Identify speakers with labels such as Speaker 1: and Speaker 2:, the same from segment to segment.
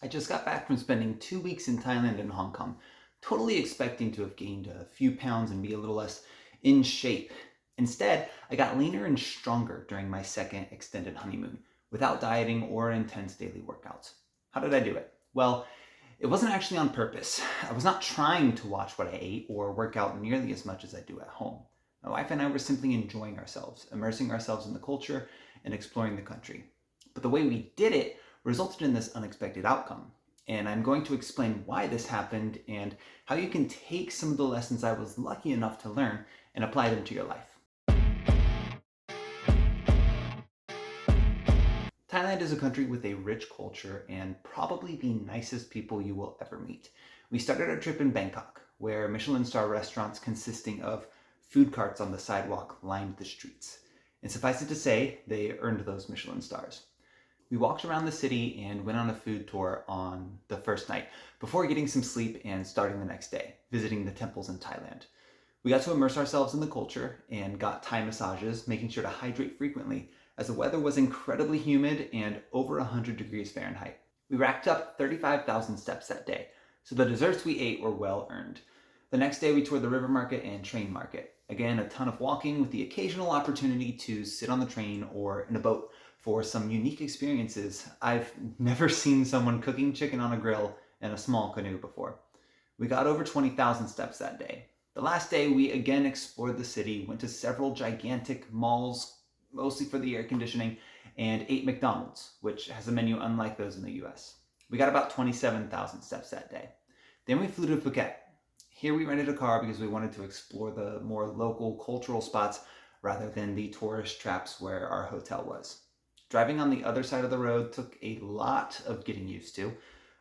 Speaker 1: I just got back from spending 2 weeks in Thailand and Hong Kong, totally expecting to have gained a few pounds and be a little less in shape. Instead, I got leaner and stronger during my second extended honeymoon, without dieting or intense daily workouts. How did I do it? Well, it wasn't actually on purpose. I was not trying to watch what I ate or work out nearly as much as I do at home. My wife and I were simply enjoying ourselves, immersing ourselves in the culture, and exploring the country. But the way we did it resulted in this unexpected outcome. And I'm going to explain why this happened and how you can take some of the lessons I was lucky enough to learn and apply them to your life. Thailand is a country with a rich culture and probably the nicest people you will ever meet. We started our trip in Bangkok, where Michelin star restaurants consisting of food carts on the sidewalk lined the streets. And suffice it to say, they earned those Michelin stars. We walked around the city and went on a food tour on the first night before getting some sleep and starting the next day, visiting the temples in Thailand. We got to immerse ourselves in the culture and got Thai massages, making sure to hydrate frequently as the weather was incredibly humid and over 100 degrees Fahrenheit. We racked up 35,000 steps that day, so the desserts we ate were well earned. The next day we toured the river market and train market. Again, a ton of walking with the occasional opportunity to sit on the train or in a boat for some unique experiences. I've never seen someone cooking chicken on a grill in a small canoe before. We got over 20,000 steps that day. The last day we again explored the city, went to several gigantic malls, mostly for the air conditioning, and ate McDonald's, which has a menu unlike those in the US. We got about 27,000 steps that day. Then we flew to Phuket. Here we rented a car because we wanted to explore the more local cultural spots rather than the tourist traps where our hotel was. Driving on the other side of the road took a lot of getting used to.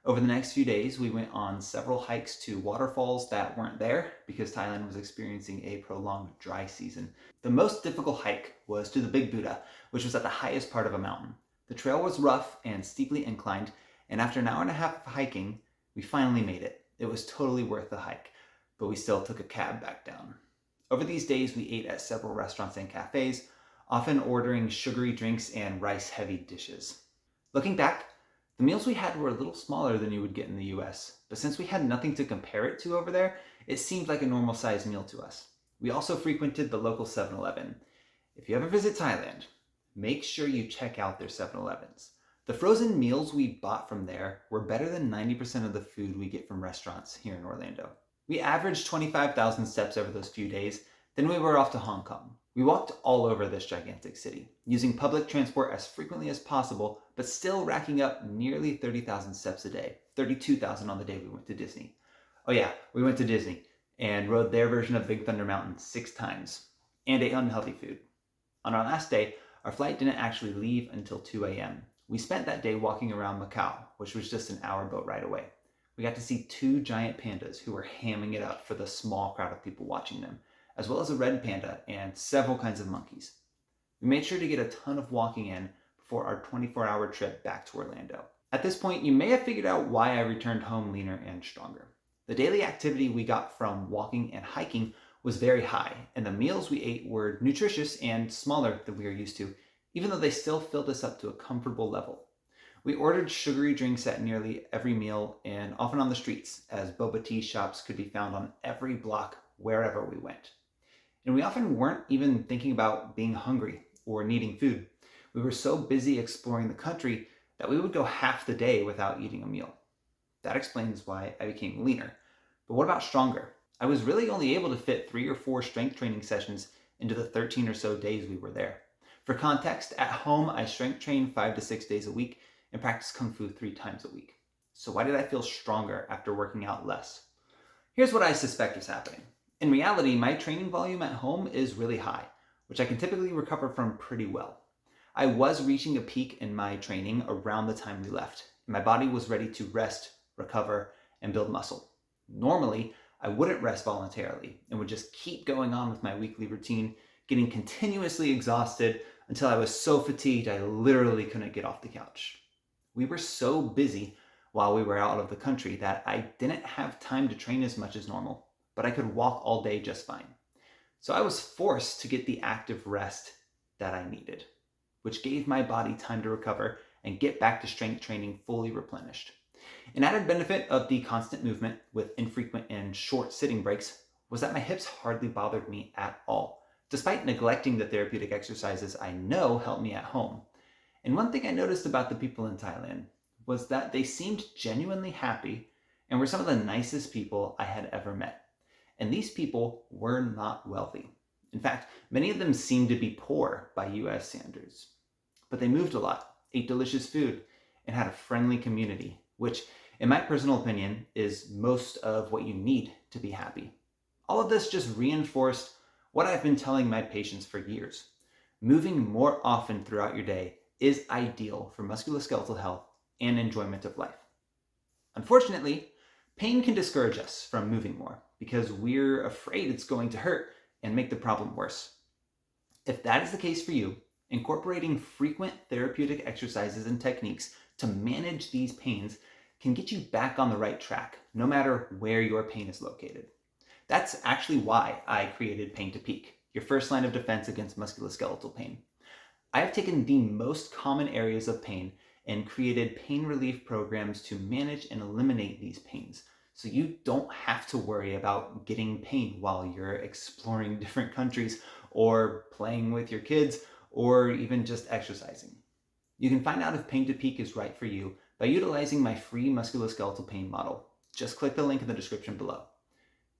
Speaker 1: Over the next few days, we went on several hikes to waterfalls that weren't there because Thailand was experiencing a prolonged dry season. The most difficult hike was to the Big Buddha, which was at the highest part of a mountain. The trail was rough and steeply inclined, and after an hour and a half of hiking, we finally made it. It was totally worth the hike, but we still took a cab back down. Over these days, we ate at several restaurants and cafes, often ordering sugary drinks and rice-heavy dishes. Looking back, the meals we had were a little smaller than you would get in the US, but since we had nothing to compare it to over there, it seemed like a normal-sized meal to us. We also frequented the local 7-Eleven. If you ever visit Thailand, make sure you check out their 7-Elevens. The frozen meals we bought from there were better than 90% of the food we get from restaurants here in Orlando. We averaged 25,000 steps over those few days, then we were off to Hong Kong. We walked all over this gigantic city, using public transport as frequently as possible, but still racking up nearly 30,000 steps a day, 32,000 on the day we went to Disney. Oh yeah, we went to Disney and rode their version of Big Thunder Mountain 6 times, and ate unhealthy food. On our last day, our flight didn't actually leave until 2 a.m. We spent that day walking around Macau, which was just an hour boat ride away. We got to see 2 giant pandas who were hamming it up for the small crowd of people watching them, as well as a red panda and several kinds of monkeys. We made sure to get a ton of walking in before our 24-hour trip back to Orlando. At this point, you may have figured out why I returned home leaner and stronger. The daily activity we got from walking and hiking was very high, and the meals we ate were nutritious and smaller than we are used to, even though they still filled us up to a comfortable level. We ordered sugary drinks at nearly every meal and often on the streets, as boba tea shops could be found on every block wherever we went. And we often weren't even thinking about being hungry or needing food. We were so busy exploring the country that we would go half the day without eating a meal. That explains why I became leaner. But what about stronger? I was really only able to fit 3 or 4 strength training sessions into the 13 or so days we were there. For context, at home I strength train 5 to 6 days a week and practice Kung Fu 3 times a week. So why did I feel stronger after working out less? Here's what I suspect is happening. In reality, my training volume at home is really high, which I can typically recover from pretty well. I was reaching a peak in my training around the time we left, and my body was ready to rest, recover, and build muscle. Normally, I wouldn't rest voluntarily and would just keep going on with my weekly routine, getting continuously exhausted until I was so fatigued I literally couldn't get off the couch. We were so busy while we were out of the country that I didn't have time to train as much as normal, but I could walk all day just fine. So I was forced to get the active rest that I needed, which gave my body time to recover and get back to strength training fully replenished. An added benefit of the constant movement with infrequent and short sitting breaks was that my hips hardly bothered me at all, despite neglecting the therapeutic exercises I know help me at home. And one thing I noticed about the people in Thailand was that they seemed genuinely happy and were some of the nicest people I had ever met. And these people were not wealthy. In fact, many of them seemed to be poor by US standards. But they moved a lot, ate delicious food, and had a friendly community, which, in my personal opinion, is most of what you need to be happy. All of this just reinforced what I've been telling my patients for years. Moving more often throughout your day is ideal for musculoskeletal health and enjoyment of life. Unfortunately, pain can discourage us from moving more because we're afraid it's going to hurt and make the problem worse. If that is the case for you, incorporating frequent therapeutic exercises and techniques to manage these pains can get you back on the right track, no matter where your pain is located. That's actually why I created Pain to Peak, your first line of defense against musculoskeletal pain. I have taken the most common areas of pain and created pain relief programs to manage and eliminate these pains, so you don't have to worry about getting pain while you're exploring different countries or playing with your kids or even just exercising. You can find out if Pain to Peak is right for you by utilizing my free musculoskeletal pain model. Just click the link in the description below.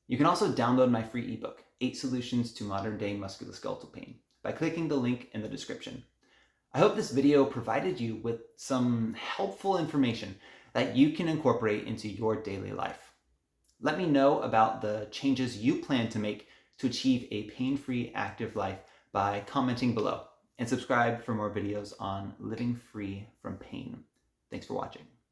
Speaker 1: You can also download my free ebook, 8 Solutions to Modern Day Musculoskeletal Pain, by clicking the link in the description. I hope this video provided you with some helpful information that you can incorporate into your daily life. Let me know about the changes you plan to make to achieve a pain-free active life by commenting below, and subscribe for more videos on living free from pain. Thanks for watching.